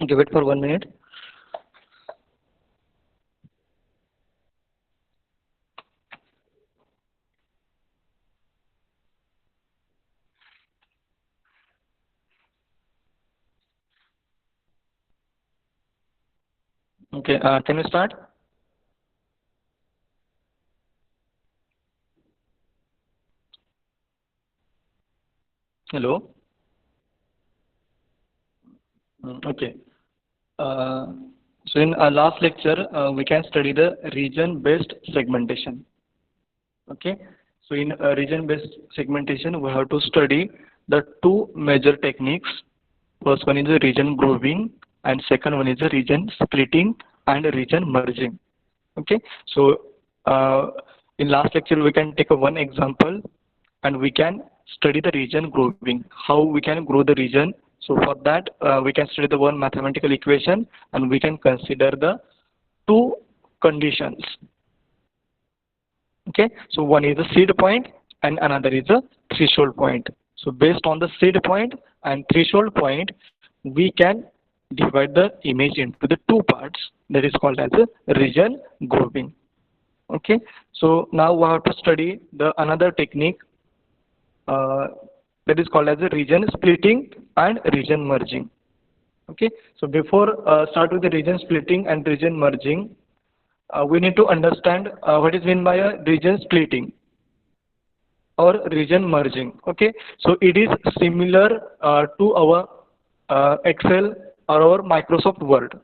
Give it for 1 minute. Okay, can you start? Hello. Okay. Uh, so in our last lecture, we can study the region-based segmentation. Okay. So in region-based segmentation, we have to study the two major techniques. First one is the region grouping, and second one is the region splitting and region merging. Okay. So in last lecture, we can take a one example, and we can study the region grouping. How we can grow the region. So for that, we can study the one mathematical equation, and we can consider the two conditions. Okay, so one is a seed point and another is a threshold point. So based on the seed point and threshold point, we can divide the image into the two parts. That is called as a region grouping. Okay, so now we have to study the another technique uh, that is called as a region splitting and region merging. Okay, so before start with the region splitting and region merging, we need to understand what is meant by a region splitting or region merging. Okay, so it is similar to our Excel or our Microsoft Word.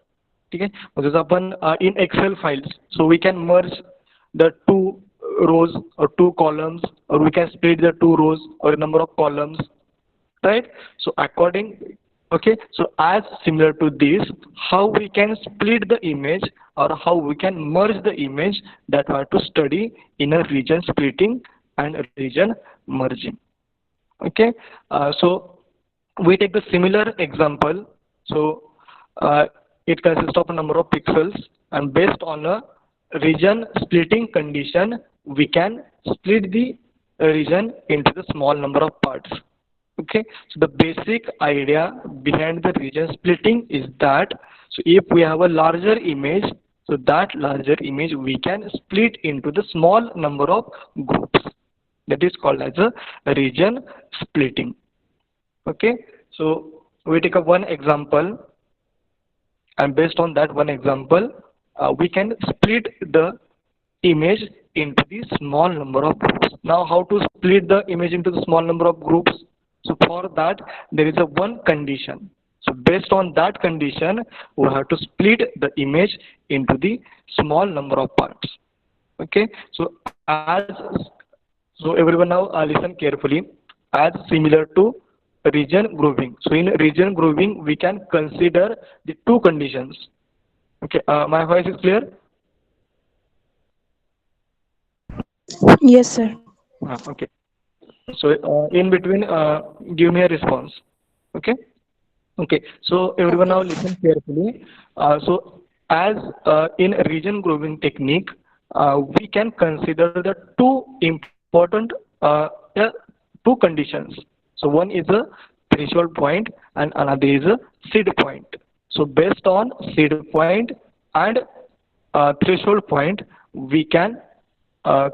ठीक है, म्हणजे आपण in Excel files, so we can merge the two rows or two columns, or we can split the two rows or number of columns, right? So according, okay, so as similar to this, how we can split the image or how we can merge the image, that we have to study in a region splitting and region merging. Okay, so we take the similar example. So it consists of a number of pixels, and based on a region splitting condition, we can split the region into the small number of parts. Okay, so the basic idea behind the region splitting is that, so if we have a larger image, so that larger image we can split into the small number of groups. That is called as a region splitting. Okay, so we take a one example, and based on that one example, we can split the image into the small number of groups. Now, how to split the image into the small number of groups? So for that, there is a one condition. So based on that condition, we have to split the image into the small number of parts. Okay, so everyone now listen carefully. As similar to region grouping. So in region grouping, we can consider the two conditions. Okay, my voice is clear? Yes, sir. Okay. So in between, give me a response. Okay. Okay. So everyone now Okay. listen carefully. So as in region grouping technique, we can consider the two important yeah, two conditions. So one is a threshold point and another is a seed point. So based on seed point and threshold point, we can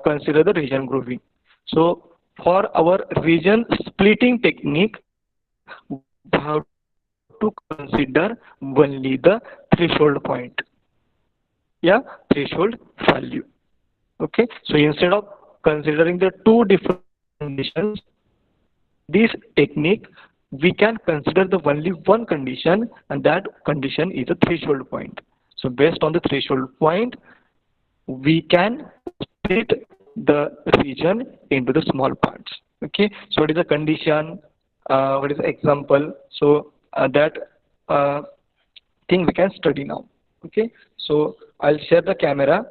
consider the region grouping. So for our region splitting technique, we have to consider only the threshold point. Yeah, threshold value. Okay, so instead of considering the two different conditions, in this technique, we can consider the only one condition, and that condition is a threshold point. So based on the threshold point, we can split the region into the small parts. Okay, so what is the condition? What is the example? So that thing we can study now. Okay, so I'll share the camera.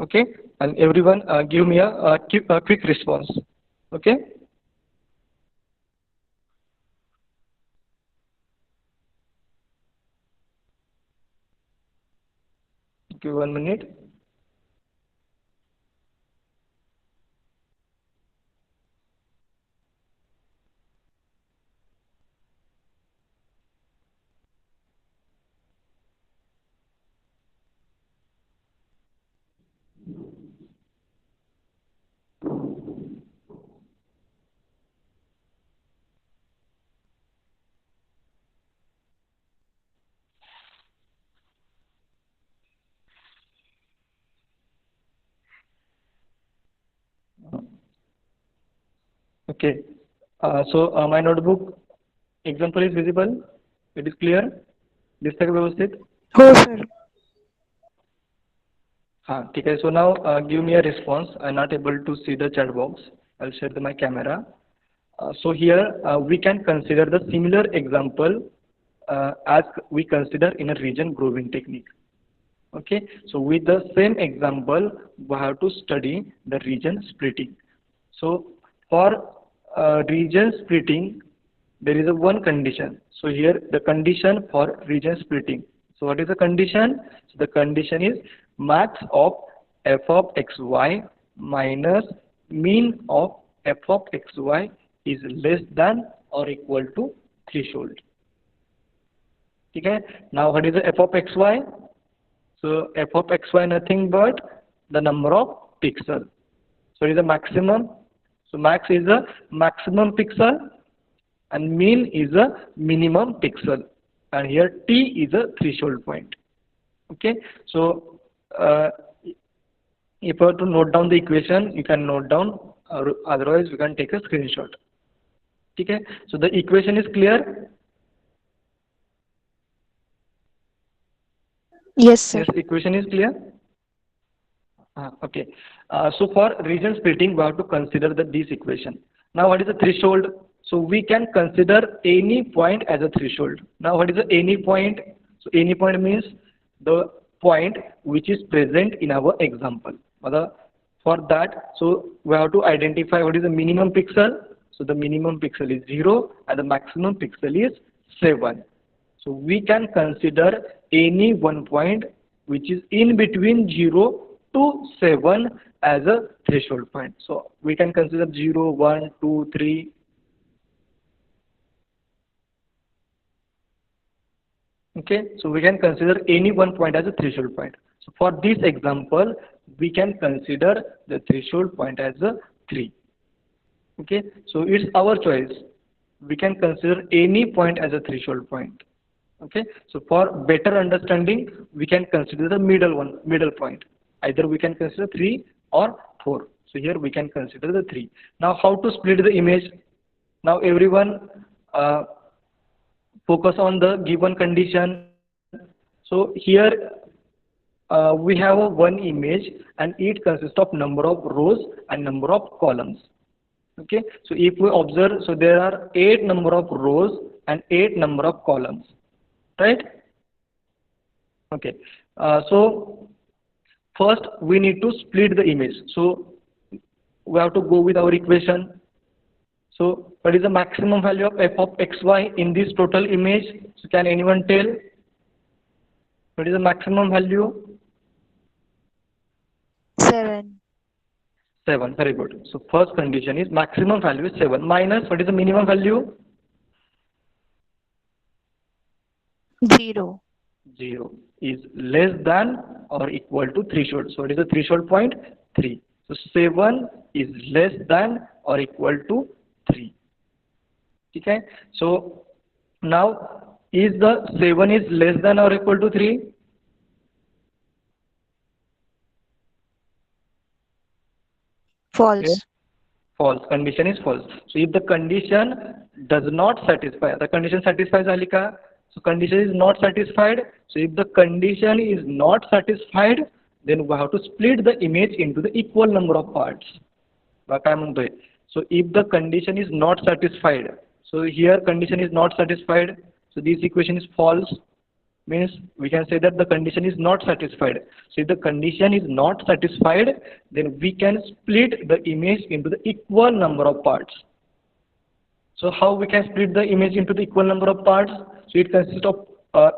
Okay, and everyone give me a quick response. Okay. Give 1 minute. Okay. My notebook example is visible. It is clear. दिसतंय का व्यवस्थित? हो sir. हाँ ठीक है. So now give me a response. I'm not able to see the chat box. I'll share my camera. So here we can consider the similar example as we consider in a region grooving technique. Okay, so with the same example we have to study the region splitting. So for region splitting there is a one condition. So here the condition for region splitting. So what is the condition? So the condition is max of f of xy minus mean of f of xy is less than or equal to threshold. Okay, now what is the f of xy? So f of xy nothing but the number of pixel. So it is a maximum. So max is a maximum pixel and mean is a minimum pixel, and here t is a threshold point. Okay, so if you have to note down the equation, you can note down, or otherwise you can take a screenshot. Okay, so the equation is clear. Yes sir. Yes, equation is clear. Okay. So for region splitting, we have to consider this equation. Now, what is the threshold? So we can consider any point as a threshold. Now, what is the any point? So any point means the point which is present in our example. For that, so we have to identify what is the minimum pixel. So the minimum pixel is 0 and the maximum pixel is 7. So we can consider any one point which is in between 0 to 7 as a threshold point. So we can consider 0, 1, 2, 3. Okay, so we can consider any one point as a threshold point. So for this example, we can consider the threshold point as a 3. Okay, so it's our choice. We can consider any point as a threshold point. Okay, so for better understanding, we can consider the middle point. Either we can consider 3 or 4. So here we can consider the 3. Now how to split the image? Now everyone focus on the given condition. So here we have one image and it consists of number of rows and number of columns. Okay, so if we observe, so there are 8 number of rows and 8 number of columns, right? Okay, so first we need to split the image. So we have to go with our equation. So what is the maximum value of f of xy in this total image? So can anyone tell? What is the maximum value? 7. 7. Very good. So first condition is maximum value is 7 minus what is the minimum value? 0. 0 is less than or equal to threshold. So what is the threshold point? 3. So 7 is less than or equal to 3. Okay. So now is the 7 is less than or equal to 3? False. Okay. False. Condition is false. So if the condition does not satisfy, the condition satisfies Alika. So condition is not satisfied. So if the condition is not satisfied, then we have to split the image into the equal number of parts. So if the condition is not satisfied, so here condition is not satisfied. So this equation is false. Means we can say that the condition is not satisfied. So if the condition is not satisfied, then we can split the image into the equal number of parts. So how we can split the image into the equal number of parts? So it consists of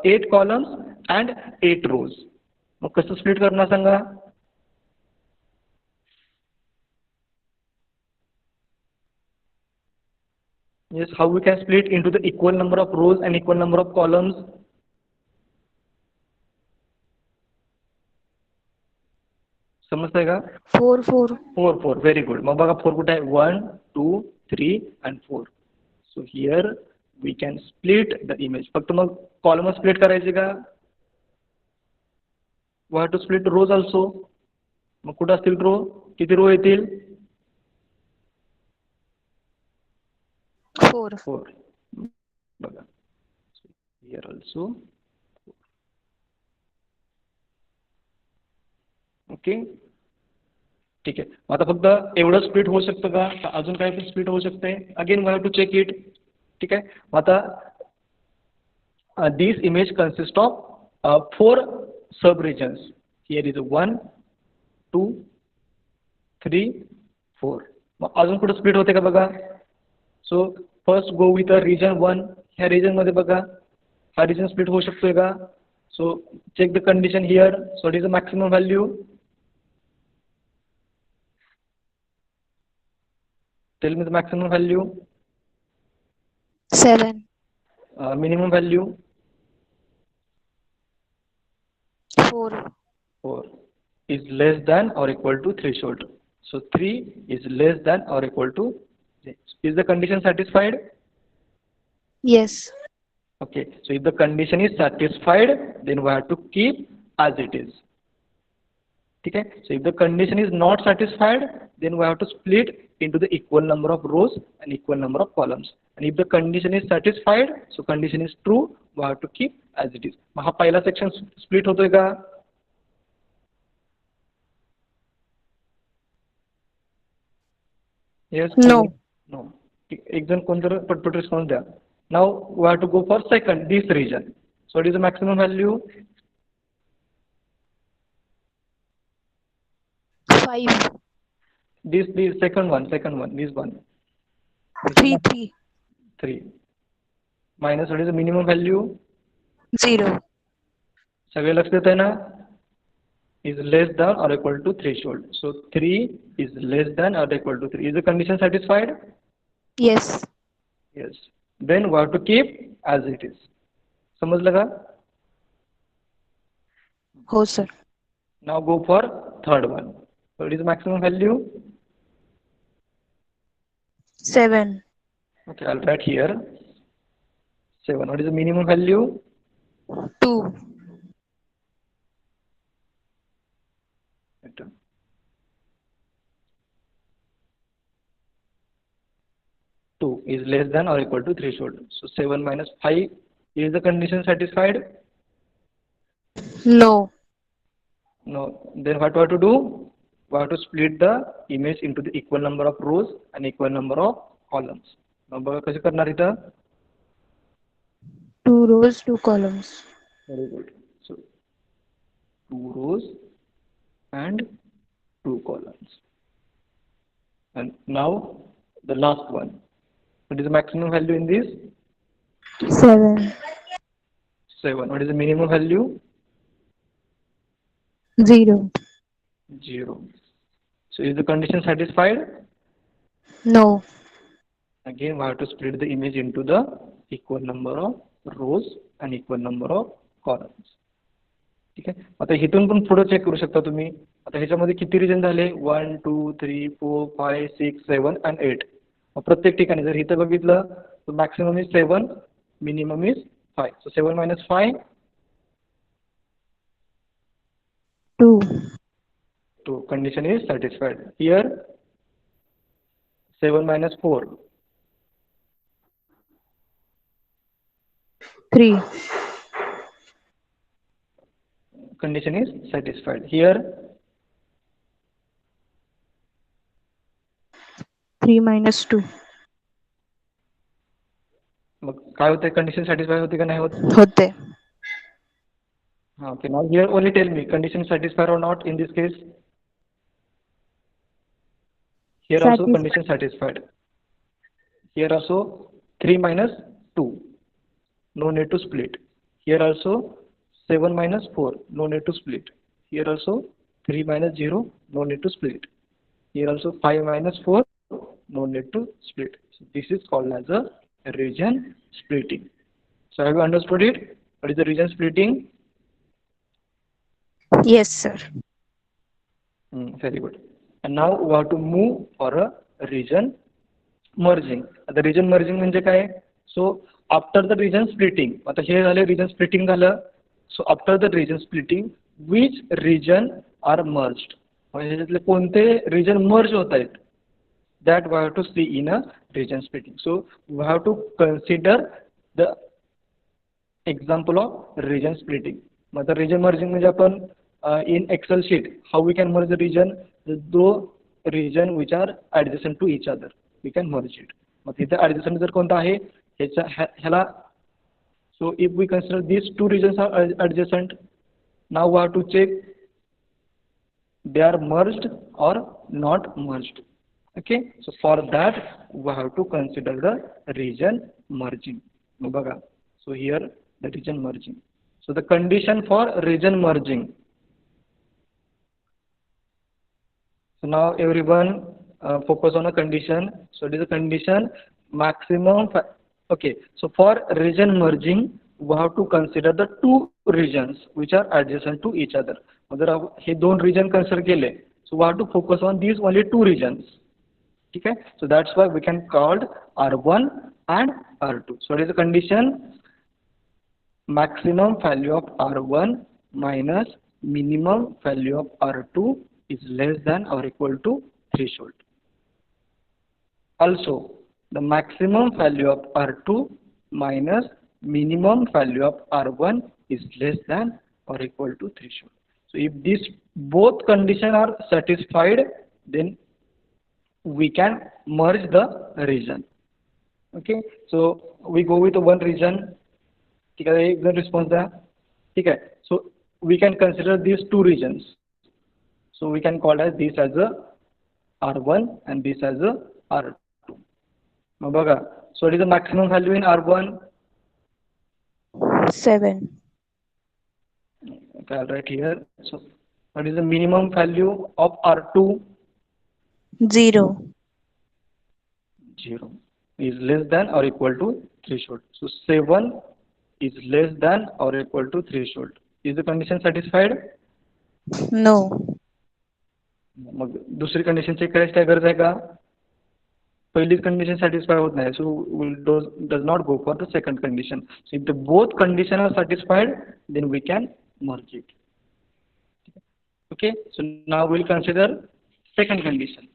8 columns and 8 rows. मग कसं split करणार सांगा? Yes, how we can split into the equal number of rows and equal number of columns? समजतंय का? 4, 4. 4, 4. Very good. मग बघा 4 कुठे आहे? 1, 2, 3 and 4. So here we can split the image. फक्त मग column split करायचे का? We have to split rows also. मग कुठे असतील रो? किती रो येतील? 4. 4. बघा. Here also. ओके, ठीक आहे. आता फक्त एवढं स्प्लिट होऊ शकतं का, अजून काय स्प्लिट होऊ शकते? Again we have to check it. ठीक आहे. आता दिस इमेज कन्सिस्ट ऑफ 4 सब रिजन्स. Here is 1, 2, 3, 4. मग अजून कुठं स्प्लिट होते का बघा. So first go with a reason 1. ह्या रिजन मध्ये बघा हा रिजन स्प्लिट होऊ शकतोय का. So check the condition here. So it is a maximum value. Tell me the maximum value. 7. Minimum value. 4. 4 is less than or equal to threshold. So 3 is less than or equal to 3. Is the condition satisfied? Yes. Okay. So if the condition is satisfied, then we have to keep as it is. Okay. So if the condition is not satisfied, then we have to split into the equal number of rows and equal number of columns. And if the condition is satisfied, so condition is true, we have to keep as it is. मग हा पहिला section split होतोय का? Yes. No. No. एक जण कोणतर पटपट response द्या. Now we have to go for second, this region. So what is the maximum value? 5. This second one, this one. 3. 3. 3. Minus what is the minimum value? 0. सगळे लक्ष देत आहे ना? Is less than or equal to threshold. So 3 is less than or equal to 3. Is the condition satisfied? Yes. Yes. Then we have to keep as it is. समजलं का? हो sir. Now go for third one. So what is the maximum value? 7. Okay, I'll write here 7. What is the minimum value? 2. 2 is less than or equal to threshold. So 7 minus 5. Is the condition satisfied? No. No. Then what we have to do? We have to split the image into the equal number of rows and equal number of columns. Now बघा कसे करणार इथं. 2 rows, 2 columns. Very good. So 2 rows and 2 columns. And now the last one. What is the maximum value in this? 7. 7. What is the minimum value? 0. 0. So is the condition satisfied? No. Again we have to split the image into the equal number of rows and equal number of columns. ठीक आहे. आता इथून पण पुढे check करू शकता तुम्ही. आता ह्याच्यामध्ये किती रिजन झाले? 1, 2, 3, 4, 5, 6, 7 and 8. प्रत्येक ठिकाणी जर इथं बघितलं तर maximum is 7, minimum is 5. So 7 minus 5? 2. 2. Condition is satisfied. Here 7 minus 4? 3. Condition is satisfied. Here 3 minus 2. मग काय होते? कंडिशन सॅटिस्फाय होते का नाही होत? होते. Okay. Now here only tell me condition satisfied or not in this case. Here also condition satisfied. Here also 3 minus 2. No need to split. Here also 7 minus 4. No need to split. Here also 3 minus 0. No need to split. Here also 5 minus 4. No need to split. So this is called as a region splitting. So have you understood it? What is the region splitting? Yes sir. Very good. And now we have to move for a region merging. The region merging म्हणजे काय? So after the region splitting, आता हे झाले region splitting झालं. So after the region splitting, which region are merged? म्हणजे त्यातले कोणते region merge होत आहेत? that we have to see in a region splitting. So we have to consider the example of region splitting. Mug region merging म्हणजे आपण in Excel sheet how we can merge the region, the region which are adjacent to each other we can merge it. मग तिथे adjacent जर कोणता आहे ह्याला, so if we consider these two regions are adjacent, now we have to check they are merged or not merged. Okay, so for that we have to consider the region merging. बघा, so here the region merging. So the condition for region merging. So now everyone focus on a condition. So it is a condition maximum. Okay, so for region merging we have to consider the two regions which are adjacent to each other. जर हे दोन region consider केले, so we have to focus on these only two regions. Okay, so that's why we can call R1 and R2. So it is a condition maximum value of R1 minus minimum value of R2 is less than or equal to threshold. Also, the maximum value of R2 minus minimum value of R1 is less than or equal to threshold. So if these both conditions are satisfied, then we can merge the region. Okay, so we go with one region. ठीक है, एक जन response द्या. ठीक है, so we can consider these two regions. So we can call as this as a R1 and this as a R2. Now बघा, so what is the maximum value in R1? 7. Okay, I'll write here. So what is the minimum value of R2? 0. 0 is less than or equal to threshold. So 7 is less than or equal to threshold. Is the condition satisfied? No. मग दुसरी condition check करायची काय गरज आहे का? पहिलीच condition satisfy होत नाही, so does not go for the second condition. So if the both conditions are satisfied, then we can merge it. Okay, so now we'll consider second condition.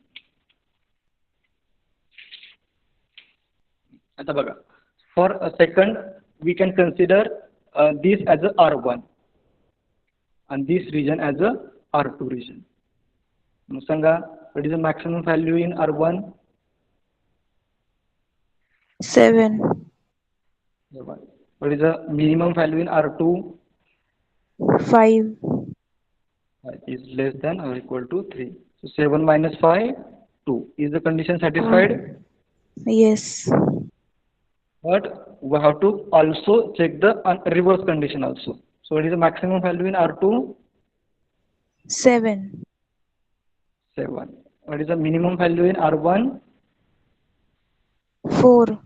आता बघा, for a second we can consider this as a R1 and this region as a R2 region. Mug Sanga, what is the maximum value in R1? 7. What is the minimum value in R2? 5. Is less than or equal to 3. So 7 minus 5, 2. Is the condition satisfied? Yes. But we have to also check the reverse condition also. So what is the maximum value in R2? 7. 7. What is the minimum value in R1? 4.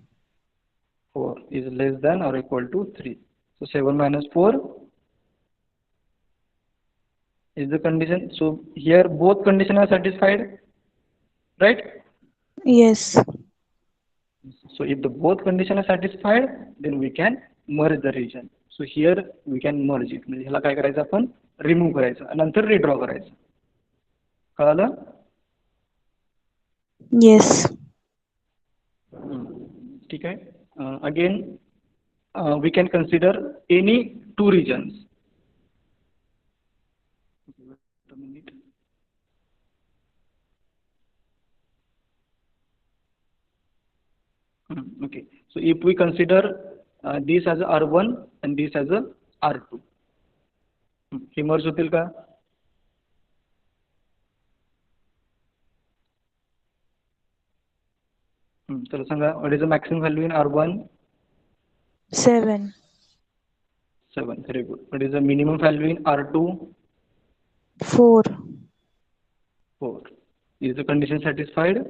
4 is less than or equal to 3. So 7 minus 4 is the condition. So here both conditions are satisfied, right? Yes. So if the both conditions are satisfied, then we can merge the region. So here we can merge it. म्हणजे ह्याला काय करायचं, आपण remove करायचं, नंतर redraw करायचं. कळलं? Yes. ठीक आहे. Again, we can consider any two regions. Okay, so if we consider this as a R1 and this as a R2, hey merge होतील का? चला सांगा, what is the maximum value in R1? 7. 7. Very good. What is the minimum value in R2? 4. 4. Is the condition satisfied?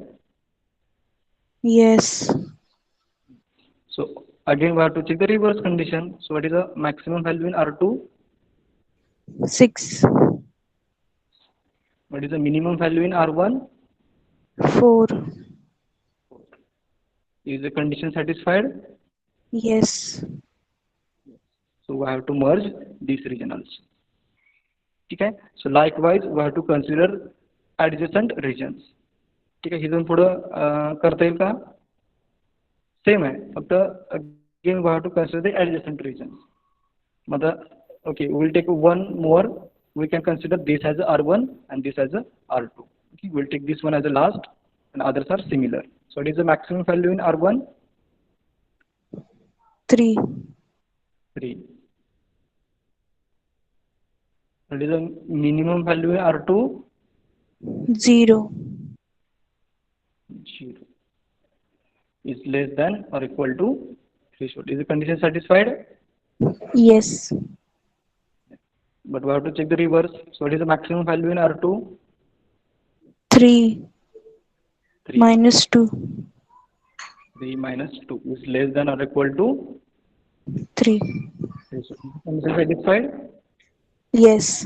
Yes. So again we have to check the reverse condition. So what is the maximum value in R2? 6. What is the minimum value in R1? 4. Is the condition satisfied? Yes. So we have to merge this region also. Okay. So likewise we have to consider adjacent regions. ठीक आहे, इथून पुढं करता येईल का? Same आहे, फक्त again we have to consider the adjacent region. मग okay, we'll take one more. We can consider this as a R1 and this as a R2. Okay, we'll take this one as a last and others are similar. So what is the maximum value in R1? 3. 3. What is the minimum value in R2? 0. 0. Is less than or equal to threshold. Is the condition satisfied? Yes. But we have to check the reverse. So what is the maximum value in R2? 3. 3. Minus 2. 3 minus 2 is less than or equal to 3. threshold. Is the condition satisfied? Yes.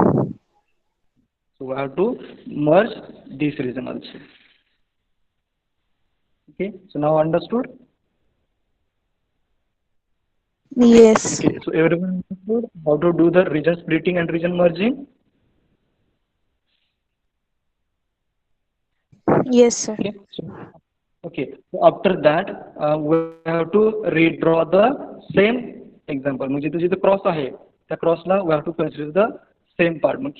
So we have to merge this region also. Okay, so now understood? Yes. Okay, so everyone understood how to do the region splitting and region merging? Yes, sir. Okay, so after that we have to redraw the same example. म्हणजे तो जिथे cross आहे त्या क्रॉसला we have to consider the same part. Mug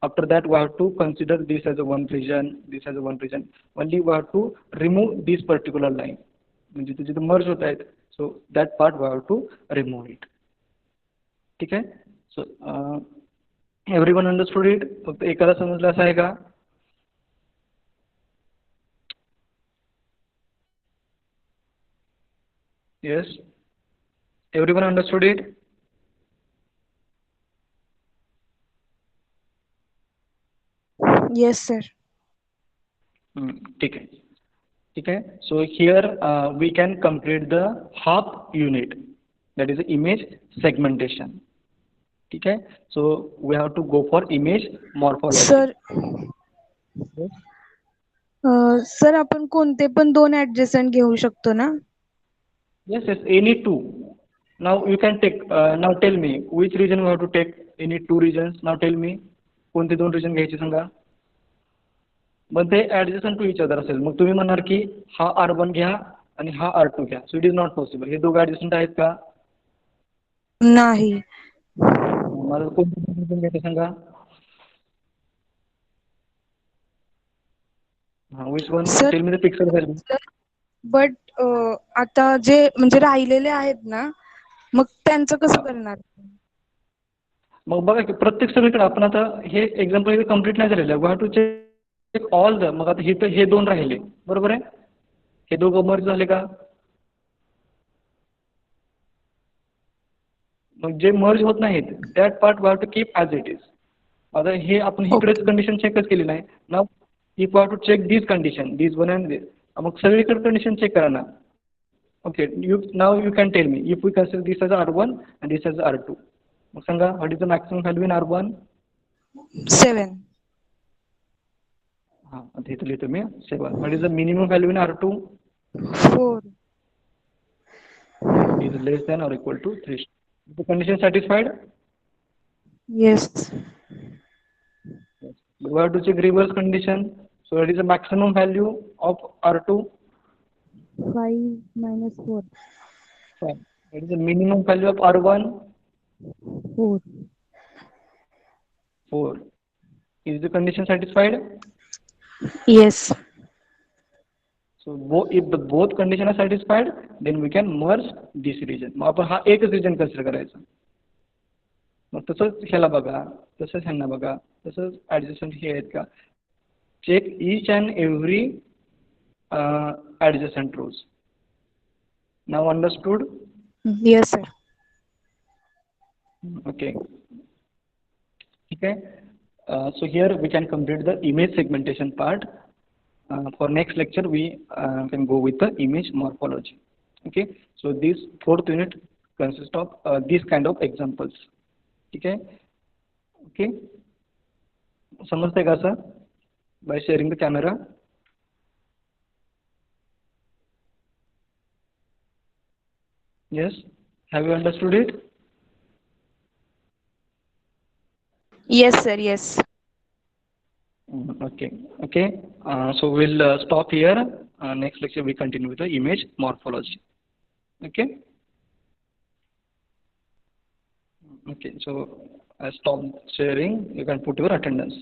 after that we have to consider this as a one region, this as a one region. Only we have to remove this particular line. म्हणजे तो जिथे merge होत आहेत, so that part we have to remove it. ठीक आहे, so everyone understood it? फक्त एकाला समजलं असं आहे का? Yes, everyone understood it? Yes, sir. ठीक आहे, ठीक आहे. So here we can complete the half unit, that is the image segmentation. ठीक आहे, so we have to go for image morphology. Sir sir आपण कोणते पण 2 ऍडजस्टंट घेऊ शकतो ना? Yes, any two. Now you can take, now tell me which region we have to take. Any two regions. Now tell me कोणते 2 region घ्यायचे सांगा. मग ते adjacent to each other असेल, मग तुम्ही म्हणणार की हा R1 घ्या आणि हा R2 घ्या. So it is not possible. हे दोघं ऍडजस्टंट आहेत का? नाही. मला कोणते region घ्यायचे सांगा. which one? Sir Tell me the pixel value. But आता जे म्हणजे राहिलेले आहेत ना, मग त्यांचं कसं करणार? मग बघा की प्रत्येक सगळीकडे आपण आता हे एक्झाम्पल कम्प्लीट नाही झालेलं. We have to check all the. मग आता हे 2 राहिले, बरोबर आहे. हे दोघं मर्ज झाले का? मग जे मर्ज होत नाहीत that part we have to keep as it is. आता हे आपण इकडेच कंडिशन चेकच केली नाही ना. If we have to check this condition, this one and this, मग सगळीकडे कंडिशन चेक करा ना. Okay, now you can tell me if we consider this as R1 and this as R2. मग सांगा what is the maximum value in R1? 7. हां, आता इथं लिहितो मी 7. What is the minimum value in R2? 4. It is less than or equal to 3. Is the condition satisfied? Yes. Yes. But we have to check reverse condition. So what is the maximum value of R2? 5 minus 4. Fine. What is the minimum value of R1? 4. 4. Is the condition satisfied? Yes. So if the both condition are satisfied, then we can merge this region. मग आपण हा एकच region consider करायचा. मग तसंच ह्याला बघा, तसंच ह्यांना बघा, तसंच ऍडजस्टंट हे आहेत का. Check each and every adjacent rows. Now understood? Yes, sir. Okay. ठीक आहे. So here we can complete the image segmentation part. For next lecture we can go with the image morphology. Okay, so this 4th unit consists of these kind of examples. ठीक आहे. Okay, समजतंय का sir? By sharing the camera. Yes, have you understood it? Yes, sir. Yes. Okay. Okay. So we'll stop here. Next lecture we continue with the image morphology. Okay. Okay. So I stop sharing. You can put your attendance.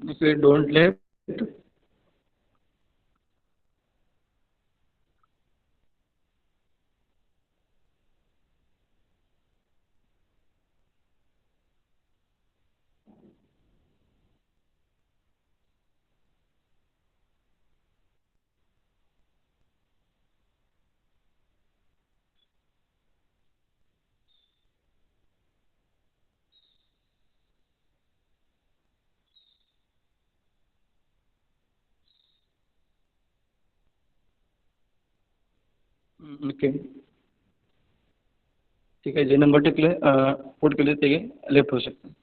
If you don't left, okay. ठीक आहे जे number टिकले put केले ते left होऊ शकते.